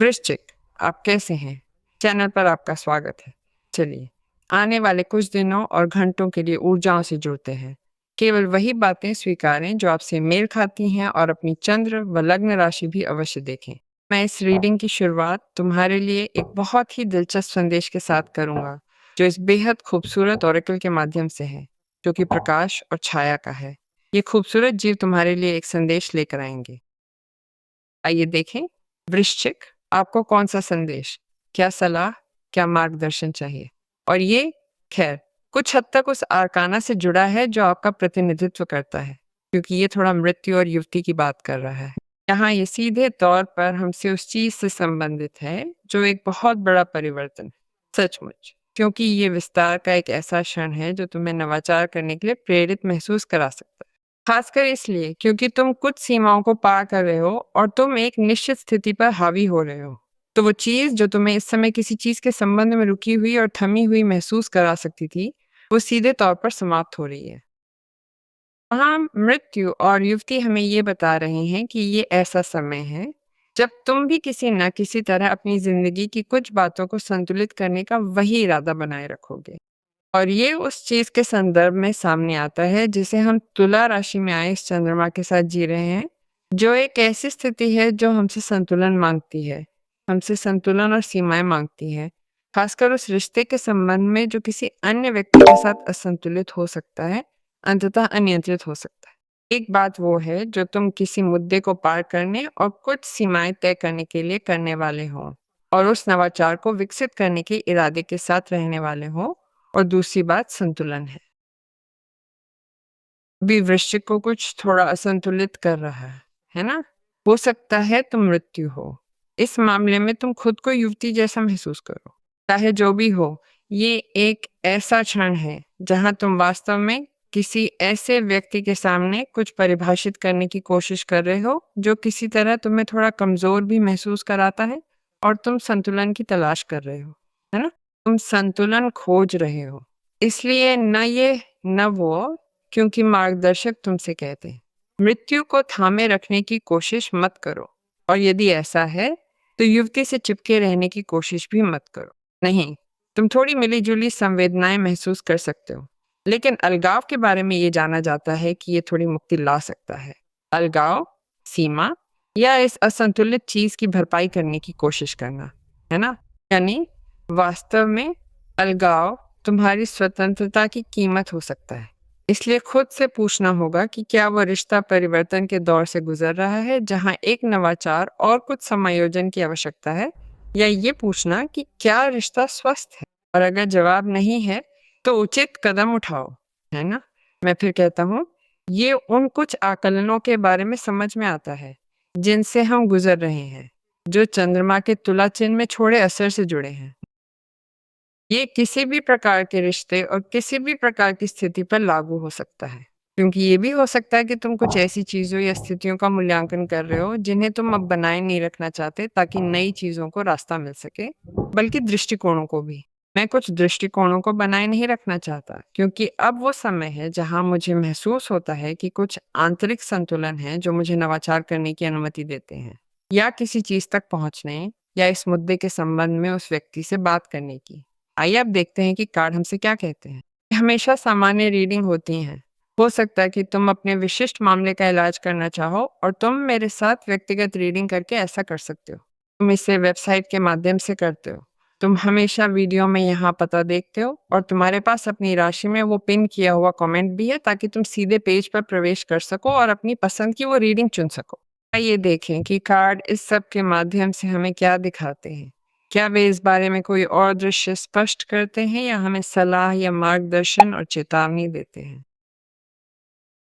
वृश्चिक, आप कैसे हैं? चैनल पर आपका स्वागत है। चलिए, आने वाले कुछ दिनों और घंटों के लिए ऊर्जाओं से जुड़ते हैं। केवल वही बातें स्वीकारें जो आपसे मेल खाती हैं और अपनी चंद्र व लग्न राशि भी अवश्य देखें। मैं इस रीडिंग की शुरुआत तुम्हारे लिए एक बहुत ही दिलचस्प संदेश के साथ करूंगा, जो इस बेहद खूबसूरत ऑरेकल के माध्यम से है, जो कि प्रकाश और छाया का है। ये खूबसूरत जीव तुम्हारे लिए एक संदेश लेकर आएंगे। आइए देखें, वृश्चिक, आपको कौन सा संदेश, क्या सलाह, क्या मार्गदर्शन चाहिए? और ये खैर कुछ हद तक उस आर्काना से जुड़ा है जो आपका प्रतिनिधित्व करता है, क्योंकि ये थोड़ा मृत्यु और युवती की बात कर रहा है। यहाँ ये सीधे तौर पर हमसे उस चीज से संबंधित है जो एक बहुत बड़ा परिवर्तन है, सचमुच, क्योंकि ये विस्तार का एक ऐसा क्षण है जो तुम्हें नवाचार करने के लिए प्रेरित महसूस करा सकता है। खासकर इसलिए क्योंकि तुम कुछ सीमाओं को पार कर रहे हो और तुम एक निश्चित स्थिति पर हावी हो रहे हो। तो वो चीज जो तुम्हें इस समय किसी चीज के संबंध में रुकी हुई और थमी हुई महसूस करा सकती थी, वो सीधे तौर पर समाप्त हो रही है। वहाँ मृत्यु और युवती हमें ये बता रहे हैं कि ये ऐसा समय है जब तुम भी किसी न किसी तरह अपनी जिंदगी की कुछ बातों को संतुलित करने का वही इरादा बनाए रखोगे। और ये उस चीज के संदर्भ में सामने आता है जिसे हम तुला राशि में आए इस चंद्रमा के साथ जी रहे हैं, जो एक ऐसी स्थिति है जो हमसे संतुलन मांगती है, हमसे संतुलन और सीमाएं मांगती है, खासकर उस रिश्ते के संबंध में जो किसी अन्य व्यक्ति के साथ असंतुलित हो सकता है, अंततः अनियंत्रित हो सकता है। एक बात वो है जो तुम किसी मुद्दे को पार करने और कुछ सीमाएं तय करने के लिए करने वाले हो और उस नवाचार को विकसित करने के इरादे के साथ रहने वाले हो, और दूसरी बात संतुलन भी वृश्चिक को कुछ थोड़ा असंतुलित कर रहा है ना? हो सकता है तुम मृत्यु हो। इस मामले में तुम खुद को युवती जैसा महसूस करो। चाहे जो भी हो, ये एक ऐसा क्षण है जहां तुम वास्तव में किसी ऐसे व्यक्ति के सामने कुछ परिभाषित करने की कोशिश कर रहे हो जो किसी तरह तुम्हें थोड़ा कमजोर भी महसूस कराता है, और तुम संतुलन की तलाश कर रहे हो, है ना? तुम संतुलन खोज रहे हो। इसलिए न ये न वो, क्योंकि मार्गदर्शक तुमसे कहते हैं मृत्यु को थामे रखने की कोशिश मत करो, और यदि ऐसा है तो युवती से चिपके रहने की कोशिश भी मत करो। नहीं, तुम थोड़ी मिलीजुली संवेदनाएं महसूस कर सकते हो, लेकिन अलगाव के बारे में ये जाना जाता है कि ये थोड़ी मुक्ति ला सकता है। अलगाव, सीमा, या इस असंतुलित चीज की भरपाई करने की कोशिश करना, है ना? यानी वास्तव में अलगाव तुम्हारी स्वतंत्रता की कीमत हो सकता है। इसलिए खुद से पूछना होगा कि क्या वह रिश्ता परिवर्तन के दौर से गुजर रहा है जहां एक नवाचार और कुछ समायोजन की आवश्यकता है, या ये पूछना कि क्या रिश्ता स्वस्थ है। और अगर जवाब नहीं है तो उचित कदम उठाओ, है ना? मैं फिर कहता हूँ, ये उन कुछ आकलनों के बारे में समझ में आता है जिनसे हम गुजर रहे हैं, जो चंद्रमा के तुला चिन्ह में छोड़े असर से जुड़े हैं। ये किसी भी प्रकार के रिश्ते और किसी भी प्रकार की स्थिति पर लागू हो सकता है, क्योंकि ये भी हो सकता है कि तुम कुछ ऐसी चीजों या स्थितियों का मूल्यांकन कर रहे हो जिन्हें तुम अब बनाए नहीं रखना चाहते ताकि नई चीजों को रास्ता मिल सके, बल्कि दृष्टिकोणों को भी। मैं कुछ दृष्टिकोणों को बनाए नहीं रखना चाहता, क्योंकि अब वो समय है जहां मुझे महसूस होता है कि कुछ आंतरिक संतुलन है जो मुझे नवाचार करने की अनुमति देते हैं, या किसी चीज तक पहुंचने, या इस मुद्दे के संबंध में उस व्यक्ति से बात करने की। आइए अब देखते हैं कि कार्ड हमसे क्या कहते हैं। ये हमेशा सामान्य रीडिंग होती हैं। हो सकता है कि तुम अपने विशिष्ट मामले का इलाज करना चाहो और तुम मेरे साथ व्यक्तिगत रीडिंग करके ऐसा कर सकते हो। तुम इसे वेबसाइट के माध्यम से करते हो। तुम हमेशा वीडियो में यहाँ पता देखते हो, और तुम्हारे पास अपनी राशि में वो पिन किया हुआ कमेंट भी है ताकि तुम सीधे पेज पर प्रवेश कर सको और अपनी पसंद की वो रीडिंग चुन सको। आइए देखें कि कार्ड इस सब के माध्यम से हमें क्या दिखाते हैं। क्या वे इस बारे में कोई और दृश्य स्पष्ट करते हैं, या हमें सलाह या मार्गदर्शन और चेतावनी देते हैं?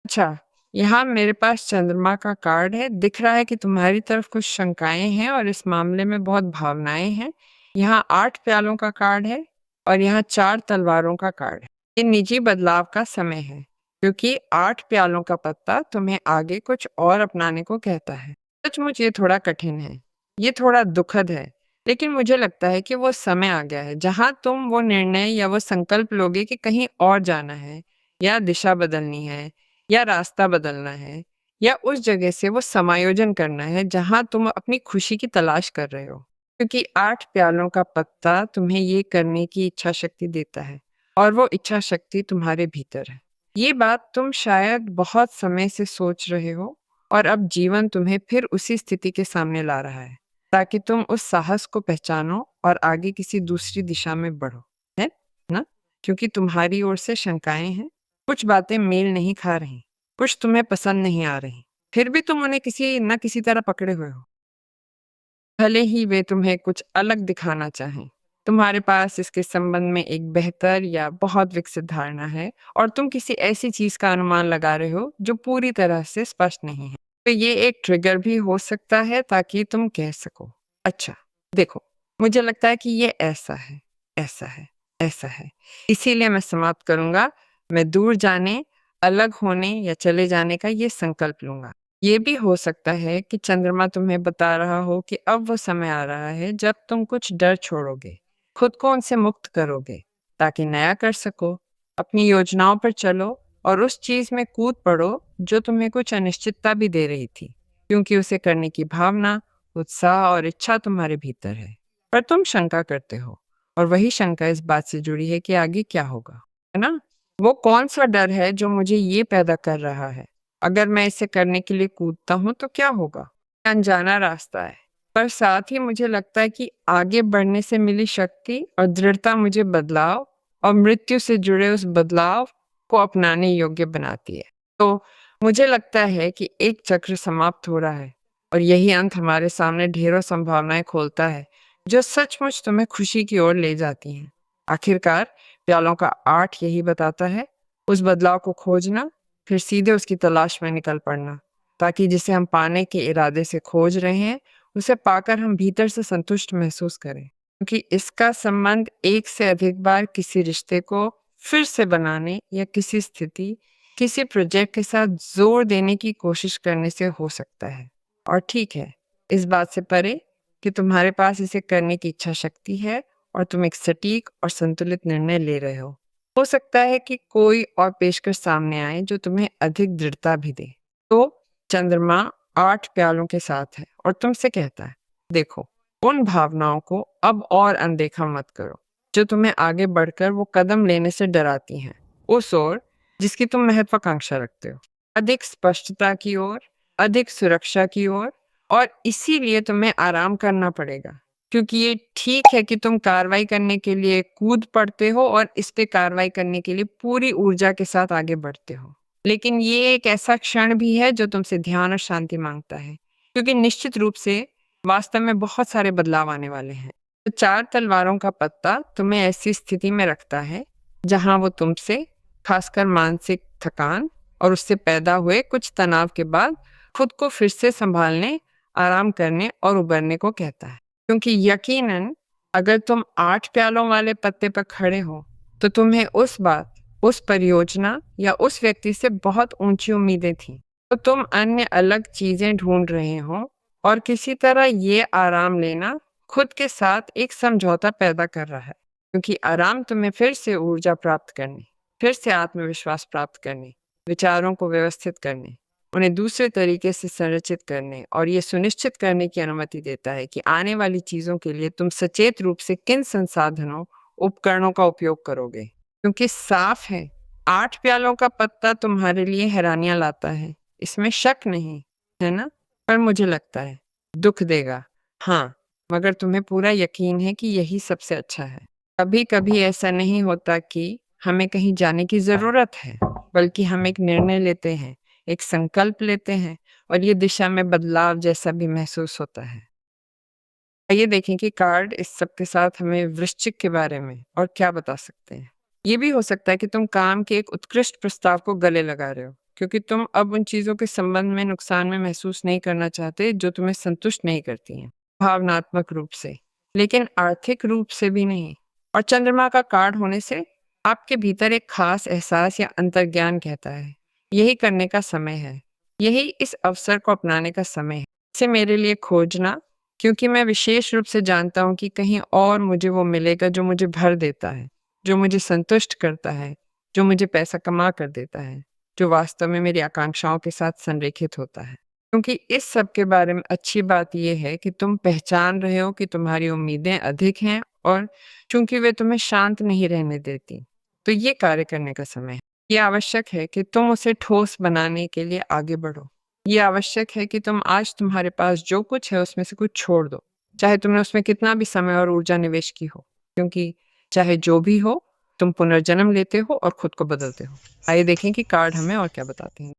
अच्छा, यहाँ मेरे पास चंद्रमा का कार्ड है। दिख रहा है कि तुम्हारी तरफ कुछ शंकाएं हैं और इस मामले में बहुत भावनाएं हैं। यहाँ 8 प्यालों का कार्ड है और यहाँ 4 तलवारों का कार्ड है। ये निजी बदलाव का समय है, क्योंकि 8 प्यालों का पत्ता तुम्हें आगे कुछ और अपनाने को कहता है। सचमुच ये थोड़ा कठिन है, ये थोड़ा दुखद है, लेकिन मुझे लगता है कि वो समय आ गया है जहां तुम वो निर्णय या वो संकल्प लोगे कि कहीं और जाना है, या दिशा बदलनी है, या रास्ता बदलना है, या उस जगह से वो समायोजन करना है जहां तुम अपनी खुशी की तलाश कर रहे हो। क्योंकि 8 प्यालों का पत्ता तुम्हें ये करने की इच्छा शक्ति देता है और वो इच्छा शक्ति तुम्हारे भीतर है। ये बात तुम शायद बहुत समय से सोच रहे हो और अब जीवन तुम्हें फिर उसी स्थिति के सामने ला रहा है ताकि तुम उस साहस को पहचानो और आगे किसी दूसरी दिशा में बढ़ो, है ना? क्योंकि तुम्हारी ओर से शंकाएं हैं, कुछ बातें मेल नहीं खा रही, कुछ तुम्हें पसंद नहीं आ रही, फिर भी तुम उन्हें किसी न किसी तरह पकड़े हुए हो, भले ही वे तुम्हें कुछ अलग दिखाना चाहें। तुम्हारे पास इसके संबंध में एक बेहतर या बहुत विकसित धारणा है और तुम किसी ऐसी चीज का अनुमान लगा रहे हो जो पूरी तरह से स्पष्ट नहीं है। तो ये एक ट्रिगर भी हो सकता है ताकि तुम कह सको, अच्छा देखो, मुझे लगता है कि ये ऐसा है, ऐसा है, ऐसा है, इसीलिए मैं समाप्त करूंगा। मैं दूर जाने, अलग होने या चले जाने का ये संकल्प लूंगा। ये भी हो सकता है कि चंद्रमा तुम्हें बता रहा हो कि अब वो समय आ रहा है जब तुम कुछ डर छोड़ोगे, खुद को उनसे मुक्त करोगे ताकि नया कर सको। अपनी योजनाओं पर चलो और उस चीज में कूद पड़ो जो तुम्हें कुछ अनिश्चितता भी दे रही थी, क्योंकि उसे करने की भावना, उत्साह और इच्छा तुम्हारे भीतर है। पर तुम शंका करते हो और वही शंका इस बात से जुड़ी है कि आगे क्या होगा, है ना? वो कौन सा डर है जो मुझे ये पैदा कर रहा है? अगर मैं इसे करने के लिए कूदता हूं तो क्या होगा? अनजाना रास्ता है, पर साथ ही मुझे लगता है कि आगे बढ़ने से मिली शक्ति और दृढ़ता मुझे बदलाव और मृत्यु से जुड़े उस बदलाव को अपनाने योग्य बनाती है। तो मुझे लगता है कि एक चक्र समाप्त हो रहा है और यही अंत हमारे सामने ढेरों संभावनाएं खोलता है जो सचमुच तुम्हें खुशी की ओर ले जाती हैं। आखिरकार प्यालों का 8 यही बताता है, उस बदलाव को खोजना, फिर सीधे उसकी तलाश में निकल पड़ना, ताकि जिसे हम पाने के इरादे से खोज रहे हैं उसे पाकर हम भीतर से संतुष्ट महसूस करें, क्योंकि इसका संबंध एक से अधिक बार किसी रिश्ते को फिर से बनाने या किसी स्थिति, किसी प्रोजेक्ट के साथ जोर देने की कोशिश करने से हो सकता है। और ठीक है, इस बात से परे कि तुम्हारे पास इसे करने की इच्छा शक्ति है और तुम एक सटीक और संतुलित निर्णय ले रहे हो सकता है कि कोई और पेशकश सामने आए जो तुम्हें अधिक दृढ़ता भी दे। तो चंद्रमा 8 प्यालों के साथ है और तुमसे कहता है, देखो, उन भावनाओं को अब और अनदेखा मत करो जो तुम्हें आगे बढ़कर वो कदम लेने से डराती हैं, उस ओर जिसकी तुम महत्वाकांक्षा रखते हो, अधिक स्पष्टता की ओर, अधिक सुरक्षा की ओर। और इसीलिए तुम्हें आराम करना पड़ेगा, क्योंकि ये ठीक है कि तुम कार्रवाई करने के लिए कूद पड़ते हो और इस पे कार्रवाई करने के लिए पूरी ऊर्जा के साथ आगे बढ़ते हो, लेकिन ये एक ऐसा क्षण भी है जो तुमसे ध्यान और शांति मांगता है, क्योंकि निश्चित रूप से वास्तव में बहुत सारे बदलाव आने वाले हैं। तो 4 तलवारों का पत्ता तुम्हें ऐसी स्थिति में रखता है जहां वो तुमसे, खासकर मानसिक थकान और उससे पैदा हुए कुछ तनाव के बाद, खुद को फिर से संभालने, आराम करने और उबरने को कहता है। क्योंकि यकीनन अगर तुम 8 प्यालों वाले पत्ते पर खड़े हो तो तुम्हें उस बात, उस परियोजना या उस व्यक्ति से बहुत ऊंची उम्मीदें थी, तो तुम अन्य अलग चीजें ढूंढ रहे हो और किसी तरह ये आराम लेना खुद के साथ एक समझौता पैदा कर रहा है, क्योंकि आराम तुम्हें फिर से ऊर्जा प्राप्त करने, फिर से आत्मविश्वास प्राप्त करने, विचारों को व्यवस्थित करने, उन्हें दूसरे तरीके से संरचित करने और ये सुनिश्चित करने की अनुमति देता है कि आने वाली चीजों के लिए तुम सचेत रूप से किन संसाधनों, उपकरणों का उपयोग करोगे। क्योंकि साफ है, 8 प्यालों का पत्ता तुम्हारे लिए हैरानियां लाता है, इसमें शक नहीं, है ना? पर मुझे लगता है दुख देगा, हाँ, मगर तुम्हें पूरा यकीन है कि यही सबसे अच्छा है। कभी कभी ऐसा नहीं होता कि हमें कहीं जाने की जरूरत है, बल्कि हम एक निर्णय लेते हैं, एक संकल्प लेते हैं और ये दिशा में बदलाव जैसा भी महसूस होता है। आइए देखें कि कार्ड इस सब के साथ हमें वृश्चिक के बारे में और क्या बता सकते हैं। ये भी हो सकता है कि तुम काम के एक उत्कृष्ट प्रस्ताव को गले लगा रहे हो, क्योंकि तुम अब उन चीजों के संबंध में नुकसान में महसूस नहीं करना चाहते जो तुम्हें संतुष्ट नहीं करती हैं, भावनात्मक रूप से, लेकिन आर्थिक रूप से भी नहीं। और चंद्रमा का कार्ड होने से आपके भीतर एक खास एहसास या अंतर्ज्ञान कहता है, यही करने का समय है, यही इस अवसर को अपनाने का समय है, इसे मेरे लिए खोजना, क्योंकि मैं विशेष रूप से जानता हूं कि कहीं और मुझे वो मिलेगा जो मुझे भर देता है, जो मुझे संतुष्ट करता है, जो मुझे पैसा कमा कर देता है, जो वास्तव में मेरी आकांक्षाओं के साथ संरेखित होता है। क्योंकि इस सब के बारे में अच्छी बात ये है कि तुम पहचान रहे हो कि तुम्हारी उम्मीदें अधिक हैं और चूंकि वे तुम्हें शांत नहीं रहने देती, तो ये कार्य करने का समय है। ये आवश्यक है कि तुम उसे ठोस बनाने के लिए आगे बढ़ो। ये आवश्यक है कि तुम आज तुम्हारे पास जो कुछ है उसमें से कुछ छोड़ दो, चाहे तुमने उसमें कितना भी समय और ऊर्जा निवेश की हो, क्योंकि चाहे जो भी हो, तुम पुनर्जन्म लेते हो और खुद को बदलते हो। आइए देखें कि कार्ड हमें और क्या बताते हैं।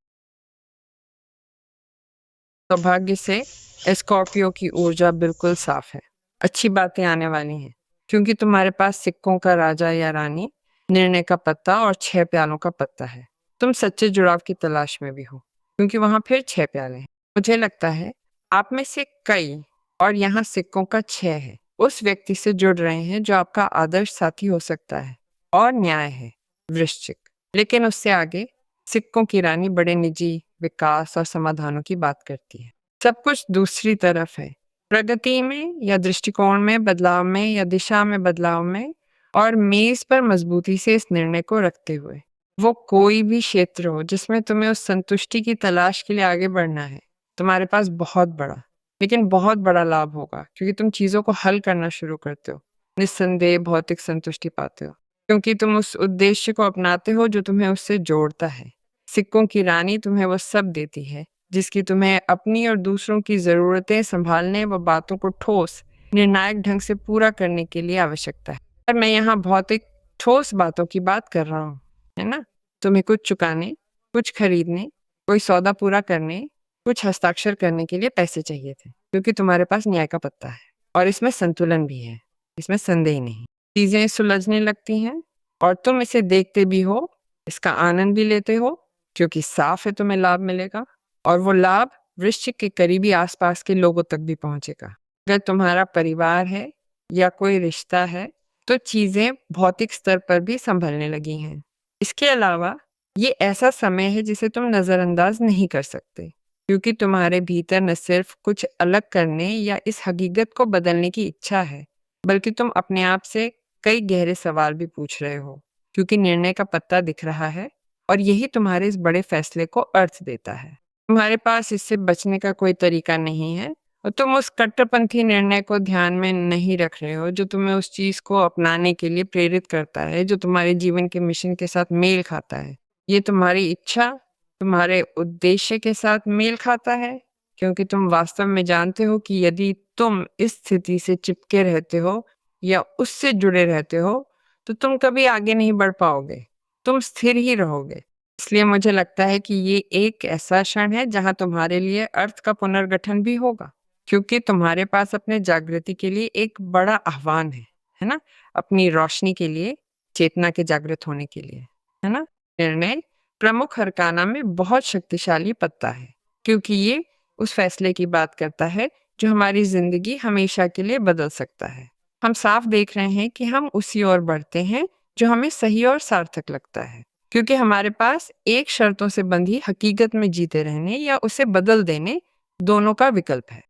सौभाग्य से स्कॉर्पियो की ऊर्जा बिल्कुल साफ है। अच्छी बातें आने वाली हैं, क्योंकि तुम्हारे पास सिक्कों का राजा या रानी, निर्णय का पत्ता और 6 प्यालों का पत्ता है। तुम सच्चे जुड़ाव की तलाश में भी हो, क्योंकि वहां फिर 6 प्याले हैं। मुझे लगता है आप में से कई, और यहाँ सिक्कों का 6 है, उस व्यक्ति से जुड़ रहे हैं जो आपका आदर्श साथी हो सकता है और न्याय है, वृश्चिक। लेकिन उससे आगे सिक्कों की रानी बड़े निजी विकास और समाधानों की बात करती है। सब कुछ दूसरी तरफ है, प्रगति में या दृष्टिकोण में बदलाव में या दिशा में बदलाव में, और मेज पर मजबूती से इस निर्णय को रखते हुए। वो कोई भी क्षेत्र हो जिसमें तुम्हें उस संतुष्टि की तलाश के लिए आगे बढ़ना है, तुम्हारे पास बहुत बड़ा, लेकिन बहुत बड़ा लाभ होगा, क्योंकि तुम चीजों को हल करना शुरू करते हो। निस्संदेह भौतिक संतुष्टि पाते हो, क्योंकि तुम उस उद्देश्य को अपनाते हो जो तुम्हें उससे जोड़ता है। सिक्कों की रानी तुम्हें वो सब देती है जिसकी तुम्हें अपनी और दूसरों की जरूरतें संभालने व बातों को ठोस, निर्णायक ढंग से पूरा करने के लिए आवश्यकता है। पर मैं यहाँ भौतिक ठोस बातों की बात कर रहा हूँ, है ना? तुम्हें कुछ चुकाने, कुछ खरीदने, कोई सौदा पूरा करने, कुछ हस्ताक्षर करने के लिए पैसे चाहिए थे, क्योंकि तुम्हारे पास न्याय का पत्ता है और इसमें संतुलन भी है, इसमें संदेह नहीं। चीजें सुलझने लगती हैं और तुम इसे देखते भी हो, इसका आनंद भी लेते हो, क्योंकि साफ है तुम्हें लाभ मिलेगा, और वो लाभ वृश्चिक के करीबी आसपास के लोगों तक भी पहुंचेगा। अगर तुम्हारा परिवार है या कोई रिश्ता है, तो चीजें भौतिक स्तर पर भी संभलने लगी हैं। इसके अलावा ये ऐसा समय है जिसे तुम नजरअंदाज नहीं कर सकते, क्योंकि तुम्हारे भीतर न सिर्फ कुछ अलग करने या इस हकीकत को बदलने की इच्छा है, बल्कि तुम अपने आप से कई गहरे सवाल भी पूछ रहे हो, क्योंकि निर्णय का पत्ता दिख रहा है और यही तुम्हारे इस बड़े फैसले को अर्थ देता है। तुम्हारे पास इससे बचने का कोई तरीका नहीं है, और तुम उस कट्टरपंथी निर्णय को ध्यान में नहीं रख रहे हो जो तुम्हें उस चीज को अपनाने के लिए प्रेरित करता है जो तुम्हारे जीवन के मिशन के साथ मेल खाता है। ये तुम्हारी इच्छा तुम्हारे उद्देश्य के साथ मेल खाता है, क्योंकि तुम वास्तव में जानते हो कि यदि तुम इस स्थिति से चिपके रहते हो या उससे जुड़े रहते हो, तो तुम कभी आगे नहीं बढ़ पाओगे, तुम स्थिर ही रहोगे। इसलिए मुझे लगता है कि ये एक ऐसा क्षण है जहां तुम्हारे लिए अर्थ का पुनर्गठन भी होगा, क्योंकि तुम्हारे पास अपने जागृति के लिए एक बड़ा आह्वान है ना? अपनी रोशनी के लिए, चेतना के जागृत होने के लिए, है ना? निर्णय प्रमुख अरकाना में बहुत शक्तिशाली पत्ता है, क्योंकि ये उस फैसले की बात करता है जो हमारी जिंदगी हमेशा के लिए बदल सकता है। हम साफ देख रहे हैं कि हम उसी ओर बढ़ते हैं जो हमें सही और सार्थक लगता है, क्योंकि हमारे पास एक शर्तों से बंधी हकीकत में जीते रहने या उसे बदल देने, दोनों का विकल्प है।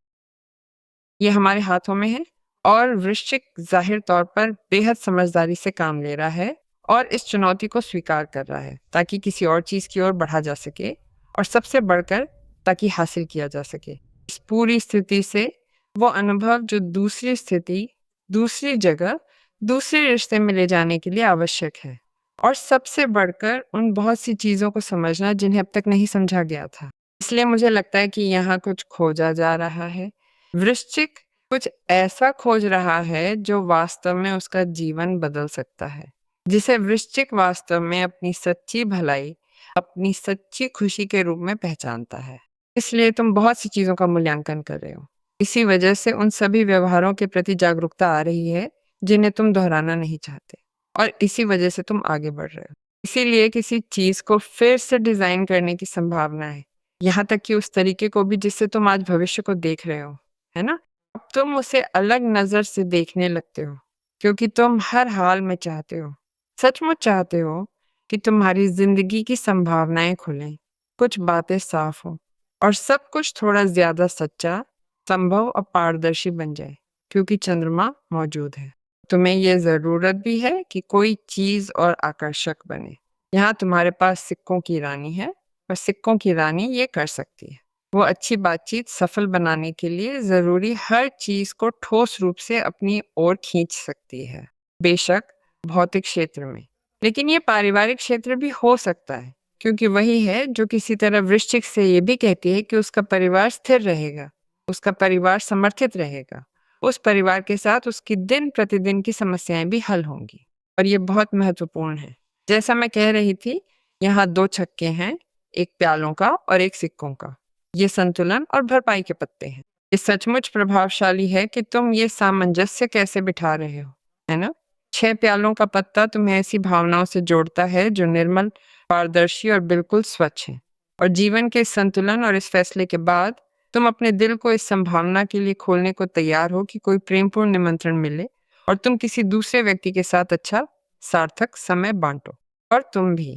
ये हमारे हाथों में है, और वृश्चिक जाहिर तौर पर बेहद समझदारी से काम ले रहा है और इस चुनौती को स्वीकार कर रहा है ताकि किसी और चीज की ओर बढ़ा जा सके, और सबसे बढ़कर ताकि हासिल किया जा सके। इस पूरी स्थिति से वो अनुभव जो दूसरी स्थिति, दूसरी जगह, दूसरे रिश्ते में ले जाने के लिए आवश्यक है, और सबसे बढ़कर उन बहुत सी चीजों को समझना जिन्हें अब तक नहीं समझा गया था। इसलिए मुझे लगता है कि यहाँ कुछ खोजा जा रहा है। वृश्चिक कुछ ऐसा खोज रहा है जो वास्तव में उसका जीवन बदल सकता है, जिसे वृश्चिक वास्तव में अपनी सच्ची भलाई, अपनी सच्ची खुशी के रूप में पहचानता है। इसलिए तुम बहुत सी चीजों का मूल्यांकन कर रहे हो। इसी वजह से उन सभी व्यवहारों के प्रति जागरूकता आ रही है जिन्हें तुम दोहराना नहीं चाहते, और इसी वजह से तुम आगे बढ़ रहे हो। इसीलिए किसी चीज को फिर से डिजाइन करने की संभावना है, यहाँ तक कि उस तरीके को भी जिससे तुम आज भविष्य को देख रहे हो, है ना? अब तुम उसे अलग नजर से देखने लगते हो, क्योंकि तुम हर हाल में चाहते हो, सचमुच चाहते हो कि तुम्हारी जिंदगी की संभावनाएं खुलें, कुछ बातें साफ हो, और सब कुछ थोड़ा ज्यादा सच्चा, संभव और पारदर्शी बन जाए, क्योंकि चंद्रमा मौजूद है। तुम्हें यह जरूरत भी है कि कोई चीज और आकर्षक बने। यहाँ तुम्हारे पास सिक्कों की रानी है, और सिक्कों की रानी ये कर सकती है। वो अच्छी बातचीत सफल बनाने के लिए ज़रूरी हर चीज़ को ठोस रूप से अपनी ओर खींच सकती है। बेशक भौतिक क्षेत्र में, लेकिन ये पारिवारिक क्षेत्र भी हो सकता है, क्योंकि वही है जो किसी तरह वृश्चिक से ये भी कहती है कि उसका परिवार स्थिर रहेगा, उसका परिवार समर्थित रहेगा, उस परिवार के साथ उसकी दिन प्रतिदिन की समस्याएं भी हल होंगी। और ये बहुत महत्वपूर्ण है। जैसा मैं कह रही थी, यहाँ 2 छक्के हैं, एक प्यालों का और एक सिक्कों का। ये संतुलन और भरपाई के पत्ते हैं। ये सचमुच प्रभावशाली है कि तुम ये सामंजस्य कैसे बिठा रहे हो, है ना? 6 प्यालों का पत्ता तुम्हें ऐसी भावनाओं से जोड़ता है जो निर्मल, पारदर्शी और बिल्कुल स्वच्छ है। और जीवन के इस संतुलन और इस फैसले के बाद तुम अपने दिल को इस संभावना के लिए खोलने को तैयार हो कि कोई प्रेमपूर्ण निमंत्रण मिले और तुम किसी दूसरे व्यक्ति के साथ अच्छा सार्थक समय बांटो। और तुम भी,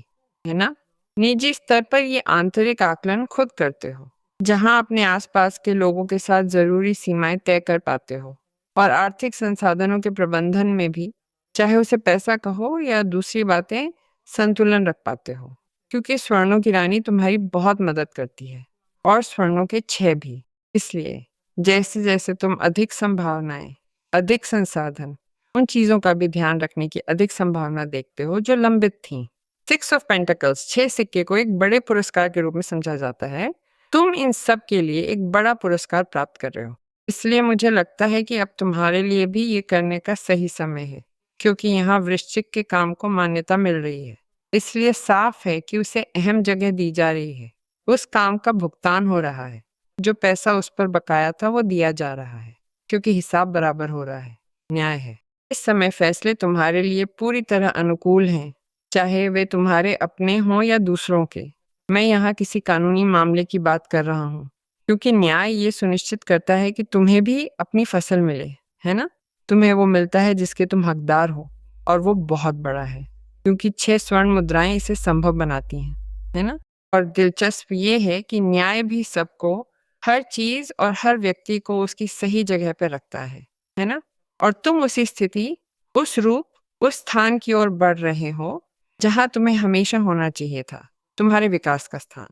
है ना? निजी स्तर पर ये आंतरिक आकलन खुद करते हो, जहां अपने आसपास के लोगों के साथ जरूरी सीमाएं तय कर पाते हो और आर्थिक संसाधनों के प्रबंधन में भी, चाहे उसे पैसा कहो या दूसरी बातें, संतुलन रख पाते हो, क्योंकि स्वर्णों की रानी तुम्हारी बहुत मदद करती है और स्वर्णों के 6 भी। इसलिए जैसे जैसे तुम अधिक संभावनाएं, अधिक संसाधन, उन चीजों का भी ध्यान रखने की अधिक संभावना देखते हो जो लंबित थीं। 6 ऑफ पेंटिकल्स, 6 सिक्के को एक बड़े पुरस्कार के रूप में समझा जाता है। तुम इन सब के लिए एक बड़ा पुरस्कार प्राप्त कर रहे हो। इसलिए मुझे लगता है कि अब तुम्हारे लिए भी ये करने का सही समय है, क्योंकि यहाँ वृश्चिक के काम को मान्यता मिल रही है। इसलिए साफ है कि उसे अहम जगह दी जा रही है। उस काम का भुगतान हो रहा है। जो पैसा उस पर बकाया था वो दिया जा रहा है, क्योंकि हिसाब बराबर हो रहा है, न्याय है। इस समय फैसले तुम्हारे लिए पूरी तरह अनुकूल हैं, चाहे वे तुम्हारे अपने हों या दूसरों के। मैं यहाँ किसी कानूनी मामले की बात कर रहा हूँ, क्योंकि न्याय ये सुनिश्चित करता है कि तुम्हें भी अपनी फसल मिले, है ना? तुम्हें वो मिलता है जिसके तुम हकदार हो, और वो बहुत बड़ा है, क्योंकि 6 स्वर्ण मुद्राएं इसे संभव बनाती हैं, है ना? और दिलचस्प ये है कि न्याय भी सबको, हर चीज और हर व्यक्ति को उसकी सही जगह पर रखता है ना? और तुम उसी स्थिति, उस रूप, उस स्थान की ओर बढ़ रहे हो जहां तुम्हें हमेशा होना चाहिए था, तुम्हारे विकास का स्थान।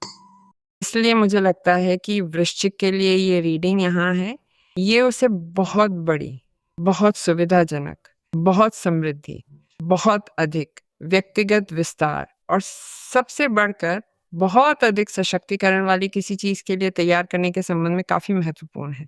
इसलिए मुझे लगता है कि वृश्चिक के लिए ये रीडिंग यहाँ है। ये उसे बहुत बड़ी, बहुत सुविधाजनक, बहुत समृद्धि, बहुत अधिक व्यक्तिगत विस्तार और सबसे बढ़कर बहुत अधिक सशक्तिकरण वाली किसी चीज के लिए तैयार करने के संबंध में काफी महत्वपूर्ण है।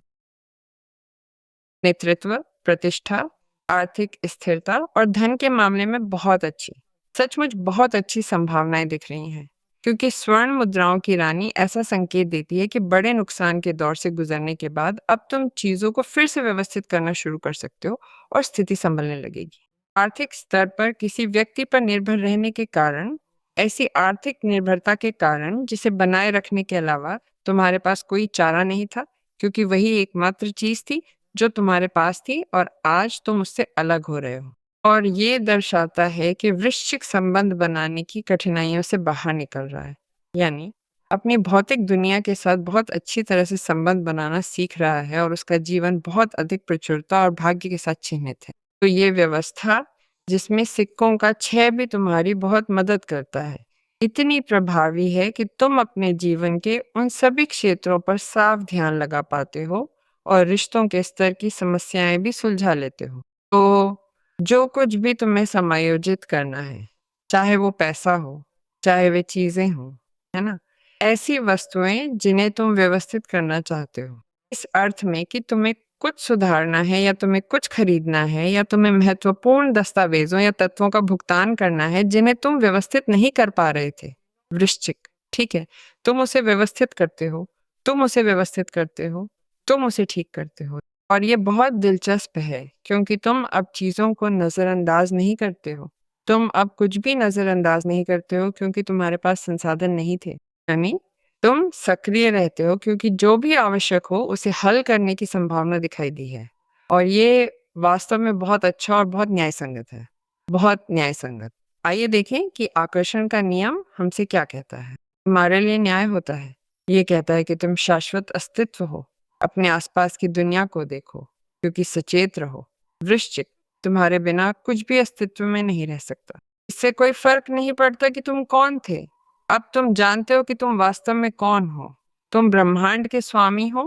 नेतृत्व, प्रतिष्ठा, आर्थिक स्थिरता और धन के मामले में बहुत अच्छी, सचमुच बहुत अच्छी संभावनाएं दिख रही हैं, क्योंकि स्वर्ण मुद्राओं की रानी ऐसा संकेत देती है कि बड़े नुकसान के दौर से गुजरने के बाद अब तुम चीजों को फिर से व्यवस्थित करना शुरू कर सकते हो और स्थिति संभलने लगेगी। आर्थिक स्तर पर किसी व्यक्ति पर निर्भर रहने के कारण, ऐसी आर्थिक निर्भरता के कारण जिसे बनाए रखने के अलावा तुम्हारे पास कोई चारा नहीं था, क्योंकि वही एकमात्र चीज थी जो तुम्हारे पास थी और आज तुम उससे अलग हो रहे हो। और ये दर्शाता है कि वृश्चिक संबंध बनाने की कठिनाइयों से बाहर निकल रहा है, यानी अपनी भौतिक दुनिया के साथ बहुत अच्छी तरह से संबंध बनाना सीख रहा है और उसका जीवन बहुत अधिक प्रचुरता और भाग्य के साथ चिह्नित है। तो ये व्यवस्था, जिसमें सिक्कों का 6 भी तुम्हारी बहुत मदद करता है, इतनी प्रभावी है कि तुम अपने जीवन के उन सभी क्षेत्रों पर साफ ध्यान लगा पाते हो और रिश्तों के स्तर की समस्याएं भी सुलझा लेते हो। तो जो कुछ भी तुम्हें समायोजित करना है, चाहे वो पैसा हो, चाहे वे चीजें हों, है ना? ऐसी वस्तुएं जिन्हें तुम व्यवस्थित करना चाहते हो, इस अर्थ में कि तुम्हें कुछ सुधारना है या तुम्हें कुछ खरीदना है या तुम्हें महत्वपूर्ण दस्तावेजों या तत्वों का भुगतान करना है जिन्हें तुम व्यवस्थित नहीं कर पा रहे थे, वृश्चिक, ठीक है? तुम उसे व्यवस्थित करते हो, तुम उसे व्यवस्थित करते हो, तुम उसे ठीक करते हो। और ये बहुत दिलचस्प है, क्योंकि तुम अब चीजों को नजरअंदाज नहीं करते हो। तुम अब कुछ भी नजरअंदाज नहीं करते हो क्योंकि तुम्हारे पास संसाधन नहीं थे, यानी तुम सक्रिय रहते हो क्योंकि जो भी आवश्यक हो उसे हल करने की संभावना दिखाई दी है। और ये वास्तव में बहुत अच्छा और बहुत न्यायसंगत है, बहुत न्यायसंगत। आइए देखें कि आकर्षण का नियम हमसे क्या कहता है। तुम्हारे लिए न्याय होता है, ये कहता है कि तुम शाश्वत अस्तित्व हो। अपने आसपास की दुनिया को देखो, क्योंकि सचेत रहो। वृश्चिक, तुम्हारे बिना कुछ भी अस्तित्व में नहीं रह सकता। इससे कोई फर्क नहीं पड़ता कि तुम कौन थे। अब तुम जानते हो कि तुम वास्तव में कौन हो। तुम ब्रह्मांड के स्वामी हो,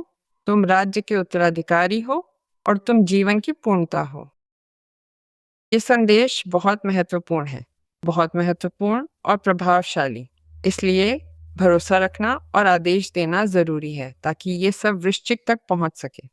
तुम राज्य के उत्तराधिकारी हो और तुम जीवन की पूर्णता हो। ये संदेश बहुत महत्वपूर्ण है, बहुत महत्वपूर्ण और प्रभावशाली। इसलिए भरोसा रखना और आदेश देना ज़रूरी है ताकि ये सब वृश्चिक तक पहुंच सके।